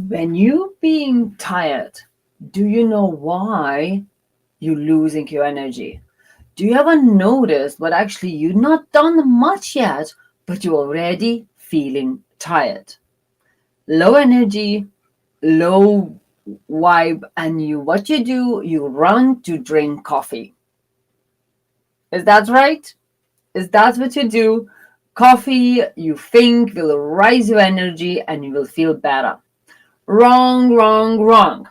When you being tired, do you know why you're losing your energy? Do you ever notice but actually you've not done much yet, but you're already feeling tired? Low energy, low vibe, and you what you do, you run to drink coffee. Is that right? Is that what you do? Coffee, you think will rise your energy and you will feel better. Wrong, wrong, wrong.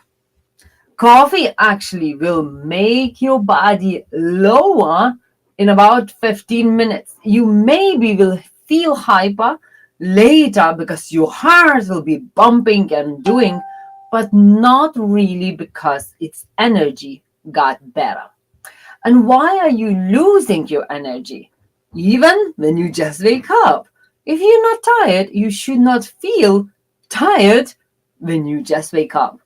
Coffee actually will make your body lower in about 15 minutes. You maybe will feel hyper later because your heart will be bumping and doing, but not really because its energy got better. And why are you losing your energy? Even when you just wake up. If you're not tired, you should not feel tired when you just wake up.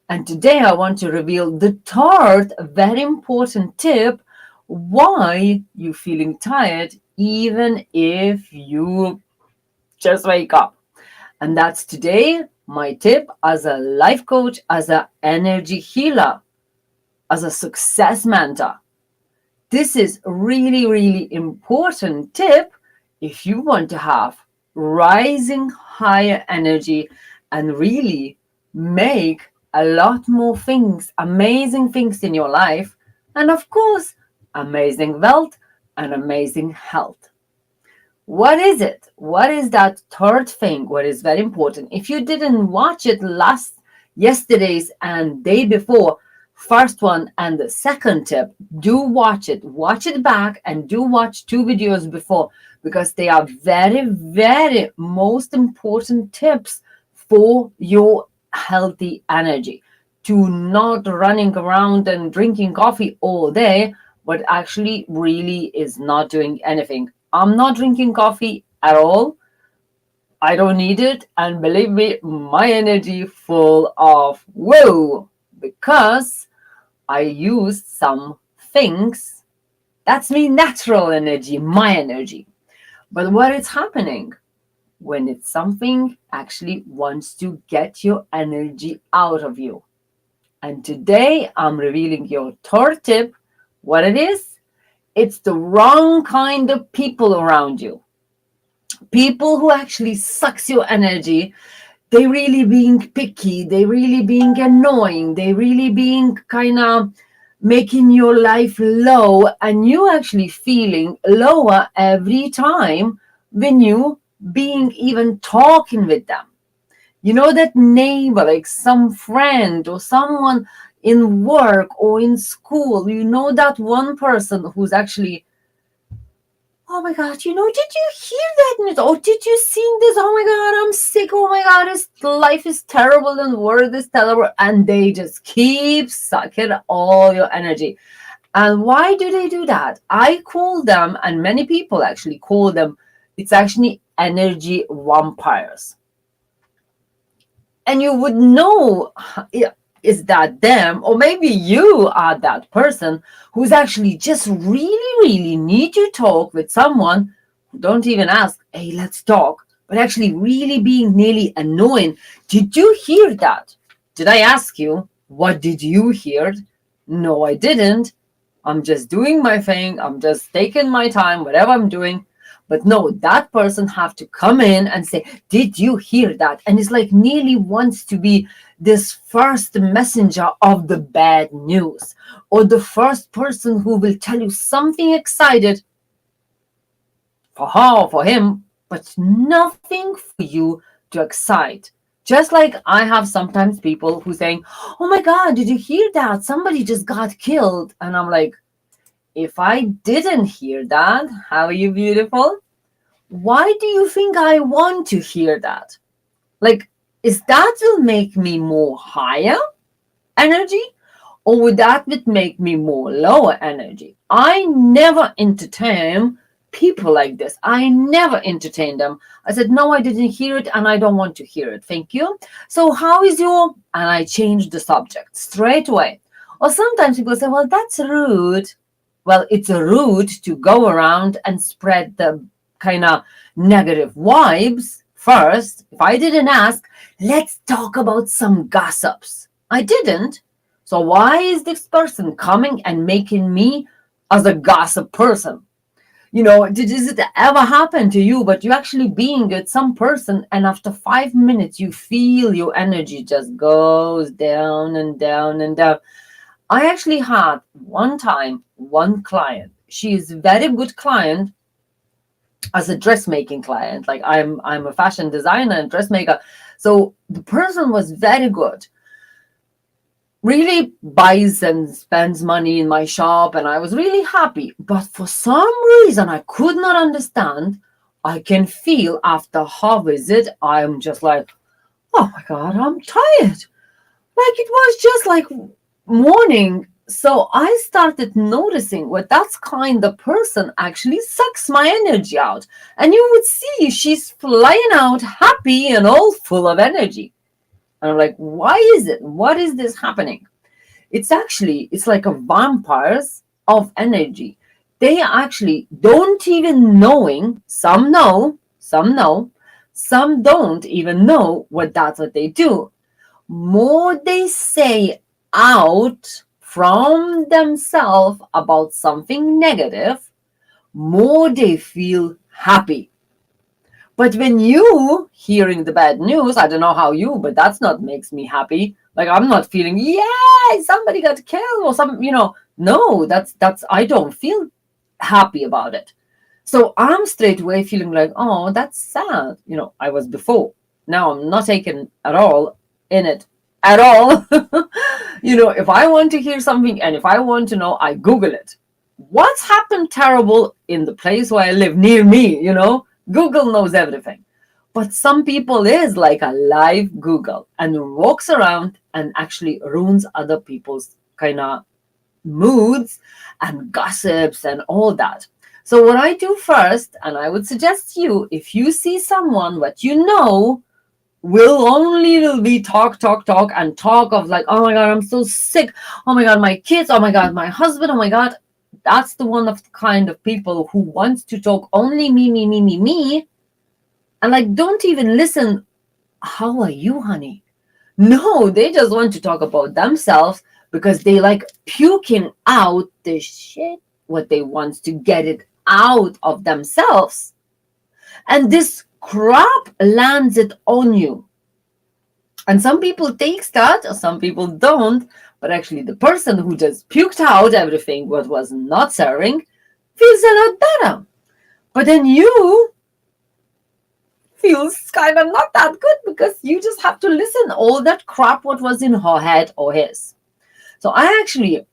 And today I want to reveal the third very important tip why you feeling tired even if you just wake up. And that's today my tip as a life coach, as an energy healer, as a success mentor. This is really, really important tip if you want to have rising higher energy and really make a lot more things, amazing things in your life, and of course, amazing wealth and amazing health. What is it? What is that third thing? What is very important? If you didn't watch it yesterday's and day before, first one and the second tip, do watch it. Watch it back and do watch two videos before because they are very, very most important tips for your healthy energy. To not running around and drinking coffee all day, but actually really is not doing anything. I'm not drinking coffee at all. I don't need it. And believe me, my energy full of whoa because I use some things. That's me natural energy, my energy. But what is happening when it's something actually wants to get your energy out of you? And today I'm revealing your third tip. What it is? It's the wrong kind of people around you. People who actually sucks your energy. They really being picky. They really being annoying. They really being kind of making your life low and you actually feeling lower every time when you being even talking with them. You know that neighbor, like some friend or someone in work or in school, you know that one person who's actually, oh my God, did you hear that news? Oh, did you see this? Oh my God, I'm sick. Oh my God, life is terrible and world is terrible. And they just keep sucking all your energy. And why do they do that? I call them, and many people actually call them, it's actually energy vampires. And you would know, is that them, or maybe you are that person who's actually just really, really need to talk with someone who don't even ask, hey, let's talk, but actually really being nearly annoying. Did you hear that? Did I ask you? What did you hear? No, I didn't. I'm just doing my thing. I'm just taking my time, whatever I'm doing. But no, that person have to come in and say, did you hear that? And it's like nearly wants to be this first messenger of the bad news or the first person who will tell you something excited for her or for him, but nothing for you to excite. Just like I have sometimes people who saying, oh my God, did you hear that? Somebody just got killed. And I'm like, if I didn't hear that, how are you beautiful? Why do you think I want to hear that? Like, is that will make me more higher energy? Or would that would make me more lower energy? I never entertain people like this. I never entertain them. I said, no, I didn't hear it and I don't want to hear it. Thank you. So how is your, and I changed the subject straight away. Or sometimes people say, well, that's rude. Well, it's a rude to go around and spread the kind of negative vibes First, if I didn't ask, let's talk about some gossips. I didn't. So why is this person coming and making me as a gossip person? Does it ever happen to you, but you actually being with some person and after 5 minutes you feel your energy just goes down and down and down? I actually had one time one client. She is a very good client as a dressmaking client. Like I'm a fashion designer and dressmaker. So the person was very good, really buys and spends money in my shop, and I was really happy. But for some reason I could not understand, I can feel after her visit, I'm just like, oh my God, I'm tired. Like it was just like morning. So I started noticing, well, that's kind of person actually sucks my energy out. And you would see she's flying out happy and all full of energy. And I'm like, why is it? What is this happening? It's like a vampires of energy. They actually don't even knowing, some know, some don't even know that's what they do. More they say out from themselves about something negative, more they feel happy. But when you hearing the bad news, I don't know how you, but that's not makes me happy. Like I'm not feeling, yeah, somebody got killed or some, no, that's I don't feel happy about it. So I'm straight away feeling like, oh, that's sad. I was before. Now I'm not taken at all in it at all. If I want to hear something and if I want to know, I Google it. What's happened terrible in the place where I live near me, Google knows everything. But some people is like a live Google and walks around and actually ruins other people's kind of moods and gossips and all that. So what I do first, and I would suggest you, if you see someone that will be talk and talk of like, oh my God, I'm so sick. Oh my God, my kids. Oh my God, my husband. Oh my God. That's the one of the kind of people who wants to talk only me. And like, don't even listen. How are you, honey? No, they just want to talk about themselves because they like puking out the shit, what they want to get it out of themselves. And this crap lands it on you. And some people takes that, or some people don't. But actually, the person who just puked out everything what was not serving feels a lot better. But then you feels kind of not that good because you just have to listen all that crap what was in her head or his. So I actually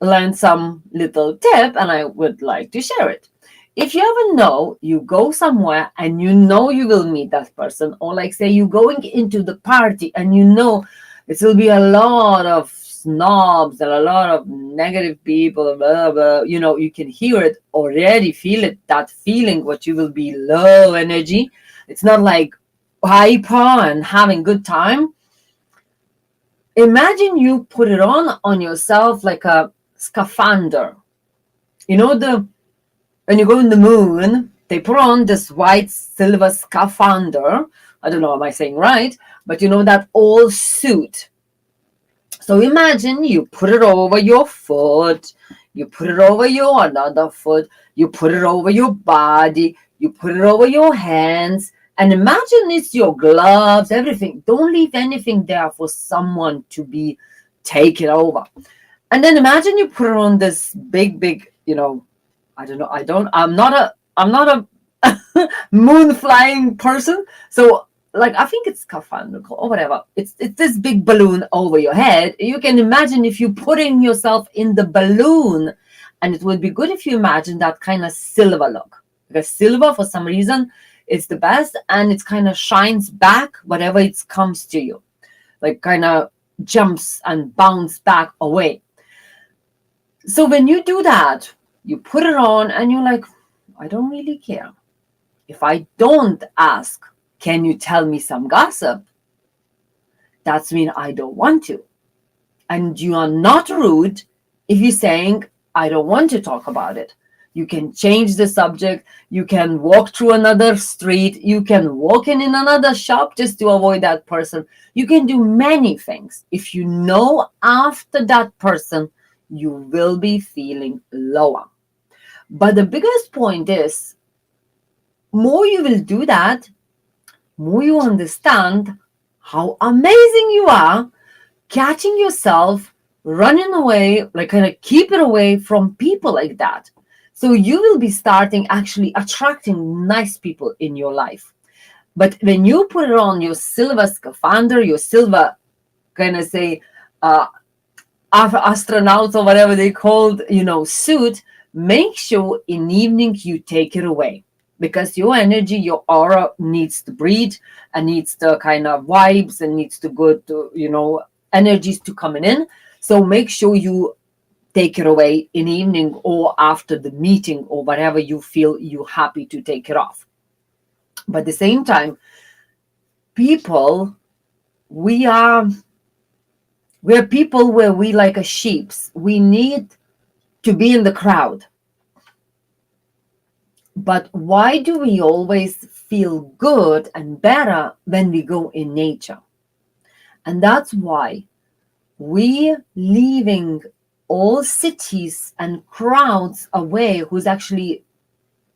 learned some little tip and I would like to share it. If you ever know you go somewhere and you will meet that person, or like say you're going into the party and it will be a lot of snobs and a lot of negative people, blah, blah, you can hear it already, feel it, that feeling what you will be low energy. It's not like hyper and having good time. Imagine you put it on yourself like a scaphandre. When you go in the moon, they put on this white silver scaphandre. I don't know, am I saying right? But that old suit. So imagine you put it over your foot, you put it over your another foot, you put it over your body, you put it over your hands, and imagine it's your gloves, everything. Don't leave anything there for someone to be taken over. And then imagine you put it on this big, I don't know. I'm not a moon flying person. So like, I think it's scaphandre or whatever. It's this big balloon over your head. You can imagine if you putting yourself in the balloon, and it would be good if you imagine that kind of silver look. Because silver, for some reason, is the best, and it kind of shines back whatever it comes to you. Like kind of jumps and bounce back away. So when you do that, you put it on and you're like, I don't really care. If I don't ask, can you tell me some gossip? That's mean I don't want to. And you are not rude if you're saying, I don't want to talk about it. You can change the subject. You can walk through another street. You can walk in another shop just to avoid that person. You can do many things. If you know after that person, you will be feeling lower. But the biggest point is, more you will do that, more you understand how amazing you are, catching yourself running away, like kind of keep it away from people like that. So you will be starting actually attracting nice people in your life. But when you put it on your silver scaphandra, your silver kind of say uh, astronauts or whatever they called, suit, make sure in evening you take it away, because your energy, your aura needs to breathe and needs the kind of vibes and needs to go to, energies to coming in. So make sure you take it away in evening or after the meeting or whatever you feel you happy to take it off. But at the same time, people, we are we're people where we like a sheeps. We need to be in the crowd. But why do we always feel good and better when we go in nature? And that's why we leaving all cities and crowds away, who's actually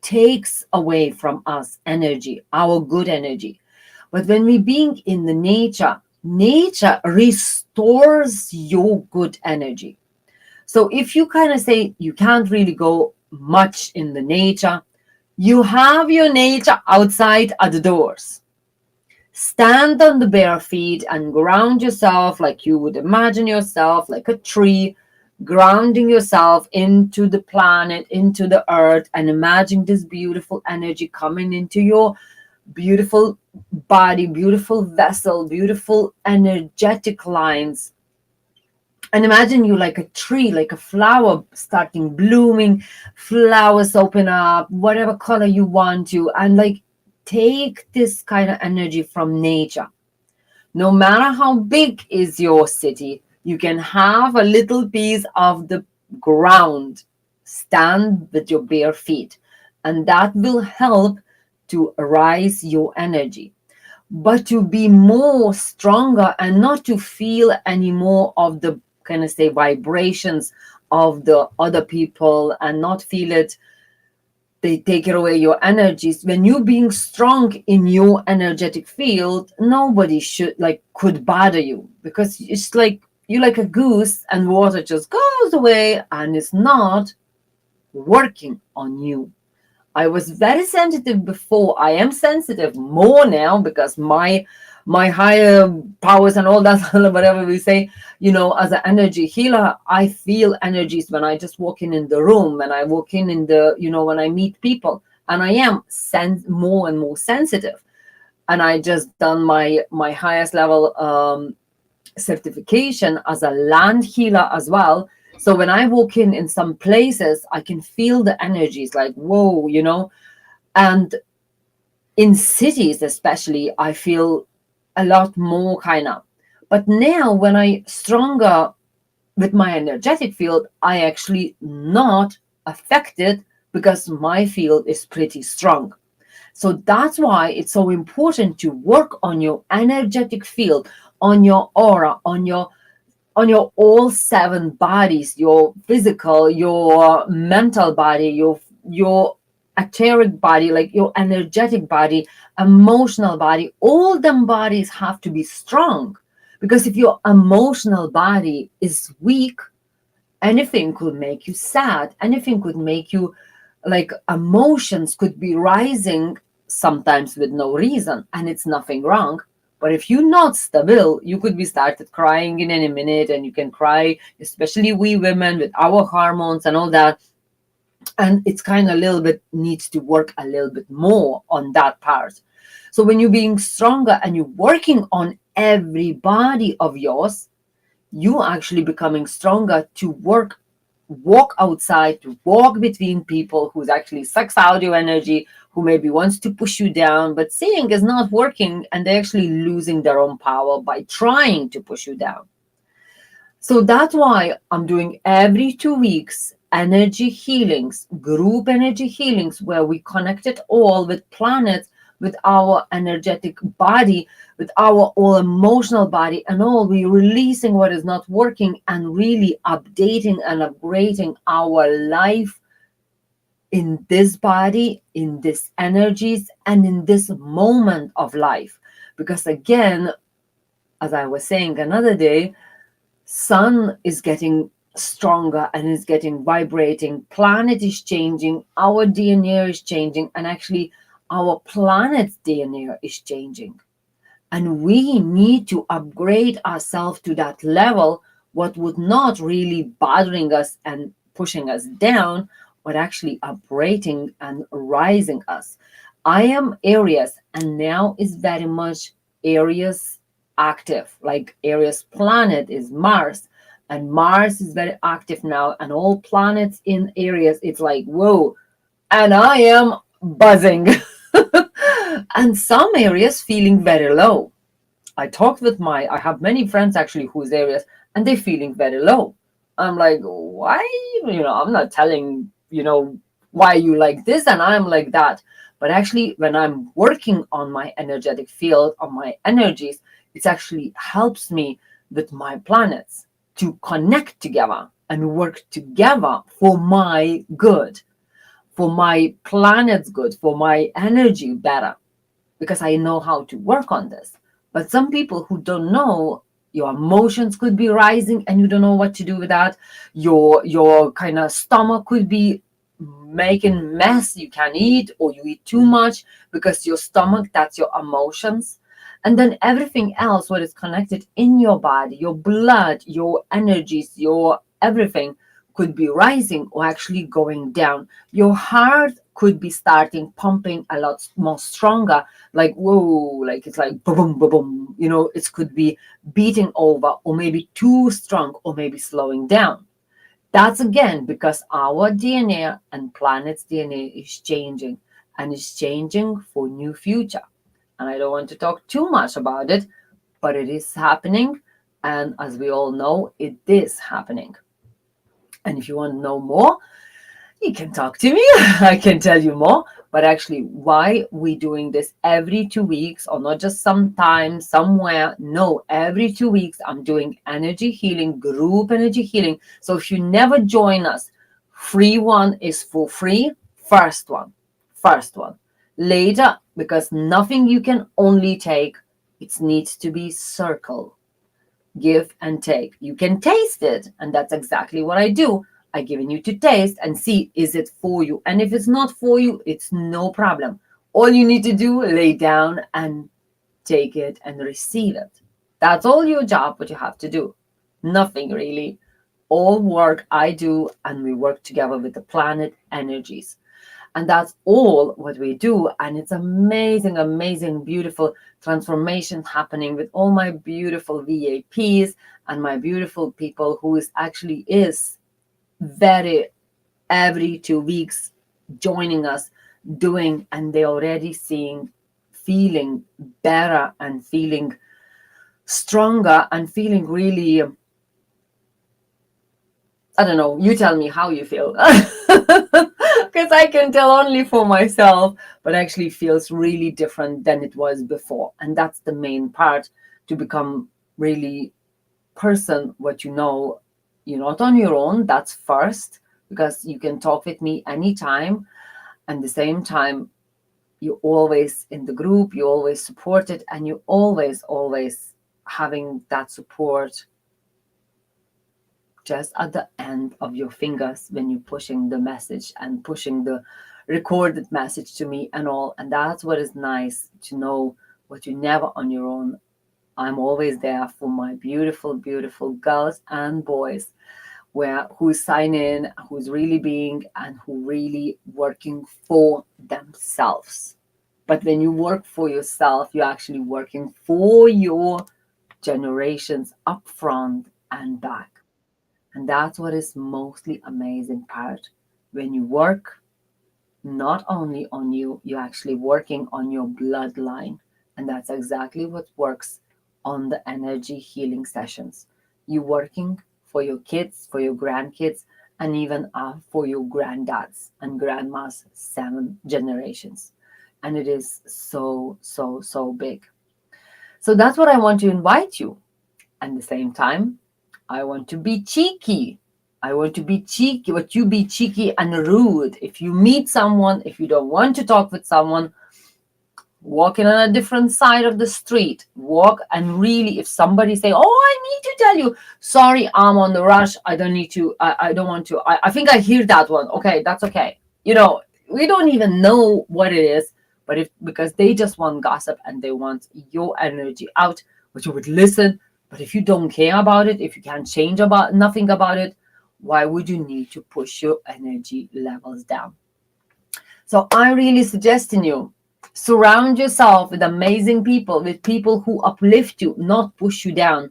takes away from us energy, our good energy. But when we being in the nature restores your good energy. So if you kind of say you can't really go much in the nature, you have your nature outside at the doors. Stand on the bare feet and ground yourself like you would imagine yourself like a tree, grounding yourself into the planet, into the earth, and imagine this beautiful energy coming into your beautiful body, beautiful vessel, beautiful energetic lines. And imagine you like a tree, like a flower starting blooming, flowers open up, whatever color you want to, and like take this kind of energy from nature. No matter how big is your city, you can have a little piece of the ground. Stand with your bare feet, and that will help to rise your energy. But to be more stronger and not to feel any more of the kind of say vibrations of the other people and not feel it, they take it away your energies. When you being strong in your energetic field, nobody should like could bother you, because it's like you like a goose and water just goes away and it's not working on you. I was very sensitive before. I am sensitive more now because my higher powers and all that, whatever we say, as an energy healer, I feel energies when I just walk in the room, when I walk in the, when I meet people, and I am more and more sensitive. And I just done my highest level certification as a land healer as well. So when I walk in some places, I can feel the energies like, whoa, and in cities especially, I feel a lot more kind of. But now when I stronger with my energetic field, I actually not affected because my field is pretty strong. So that's why it's so important to work on your energetic field, on your aura, on your all seven bodies, your physical, your mental body, your etheric body, like your energetic body, emotional body. All them bodies have to be strong, because if your emotional body is weak, anything could make you sad, anything could make you like emotions could be rising sometimes with no reason, and it's nothing wrong. But if you're not stable, you could be started crying in any minute, and you can cry, especially we women with our hormones and all that. And it's kind of a little bit needs to work a little bit more on that part. So when you're being stronger and you're working on every body of yours, you actually becoming stronger to walk outside, to walk between people who's actually sucks out your energy, who maybe wants to push you down, but seeing is not working, and they're actually losing their own power by trying to push you down. So that's why I'm doing every 2 weeks energy healings, group energy healings, where we connect it all with planets, with our energetic body, with our all emotional body, and all we releasing what is not working and really updating and upgrading our life in this body, in this energies, and in this moment of life. Because again, as I was saying another day, sun is getting stronger and is getting vibrating, planet is changing, our DNA is changing, and actually our planet's DNA is changing, and we need to upgrade ourselves to that level, what would not really bothering us and pushing us down, but actually upgrading and rising us. I am Aries, and now is very much Aries active. Like Aries planet is Mars, and Mars is very active now, and all planets in Aries, it's like whoa, and I am buzzing. And some areas feeling very low. I have many friends actually whose areas, and they're feeling very low. I'm like, why? I'm not telling, why you like this and I'm like that. But actually, when I'm working on my energetic field, on my energies, it actually helps me with my planets to connect together and work together for my good, for my planet's good, for my energy better, because I know how to work on this. But some people who don't know, your emotions could be rising and you don't know what to do with that. Your kind of stomach could be making mess. You can eat or you eat too much because your stomach, that's your emotions. And then everything else, what is connected in your body, your blood, your energies, your everything could be rising or actually going down. Your heart could be starting pumping a lot more stronger, like whoa, like it's like boom, boom, boom, boom. It could be beating over, or maybe too strong, or maybe slowing down. That's again because our DNA and planet's DNA is changing, and it's changing for new future. And I don't want to talk too much about it, but it is happening, and as we all know, it is happening. And if you want to know more, you can talk to me. I can tell you more. But actually, why we doing this every 2 weeks, or not just sometime, somewhere? No, every 2 weeks, I'm doing energy healing, group energy healing. So if you never join us, free one is for free. First one. Later, because nothing you can only take, it needs to be circle, give and take. You can taste it, and that's exactly what I do. I giving you to taste and see, is it for you? And if it's not for you, it's no problem. All you need to do, lay down and take it and receive it. That's all your job, what you have to do. Nothing really. All work I do, and we work together with the planet energies. And that's all what we do. And it's amazing, amazing, beautiful transformation happening with all my beautiful VAPs and my beautiful people who is actually is very every 2 weeks joining us doing, and they already seeing, feeling better and feeling stronger and feeling really, I don't know, you tell me how you feel. Because I can tell only for myself, but actually feels really different than it was before. And that's the main part, to become really person what you know. You're not on your own, that's first, because you can talk with me anytime. And the same time, you're always in the group, you always support it, and you always having that support just at the end of your fingers when you're pushing the message and pushing the recorded message to me and all. And that's what is nice to know, what you're never on your own. I'm always there for my beautiful, beautiful girls and boys, who sign in, who's really being and who really working for themselves. But when you work for yourself, you're actually working for your generations up front and back. And that's what is mostly amazing part. When you work not only on you, you're actually working on your bloodline. And that's exactly what works on the energy healing sessions. You're working for your kids, for your grandkids, and even for your granddads and grandmas, 7 generations. And it is so, so, so big. So that's what I want to invite you. At the same time, I want to be cheeky. I want to be cheeky, but you be cheeky and rude. If you meet someone, if you don't want to talk with someone, walking on a different side of the street, walk, and really, if somebody say, oh, I need to tell you, sorry, I'm on the rush, I don't need to, I don't want to, I think I hear that one, okay, that's okay. We don't even know what it is, but if because they just want gossip and they want your energy out, but you would listen. But if you don't care about it, if you can't change about nothing about it, why would you need to push your energy levels down? So I really suggesting you, surround yourself with amazing people, with people who uplift you, not push you down.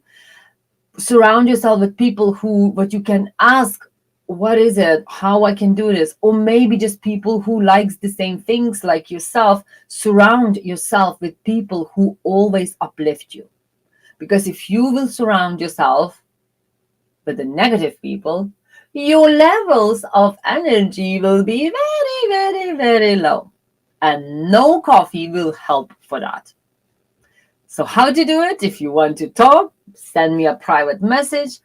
Surround yourself with people who, what you can ask, what is it, how I can do this, or maybe just people who likes the same things like yourself. Surround yourself with people who always uplift you, because if you will surround yourself with the negative people, your levels of energy will be very, very, very low. And no coffee will help for that. So, how to do it? If you want to talk, send me a private message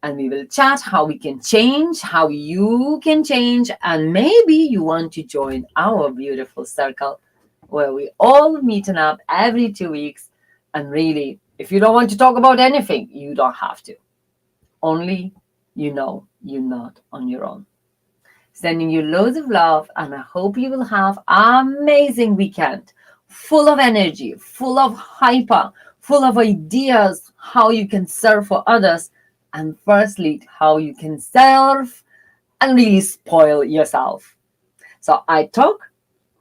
and we will chat how we can change, how you can change, and maybe you want to join our beautiful circle where we all meeting up every 2 weeks. And really, if you don't want to talk about anything, you don't have to. Only you're not on your own. Sending you loads of love, and I hope you will have an amazing weekend, full of energy, full of hyper, full of ideas how you can serve for others, and firstly, how you can serve and really spoil yourself. So I talk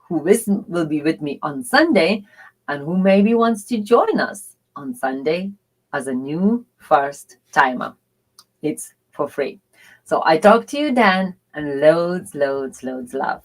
will be with me on Sunday and who maybe wants to join us on Sunday as a new first timer. It's for free. So I talk to you then, and loads, loads, loads love.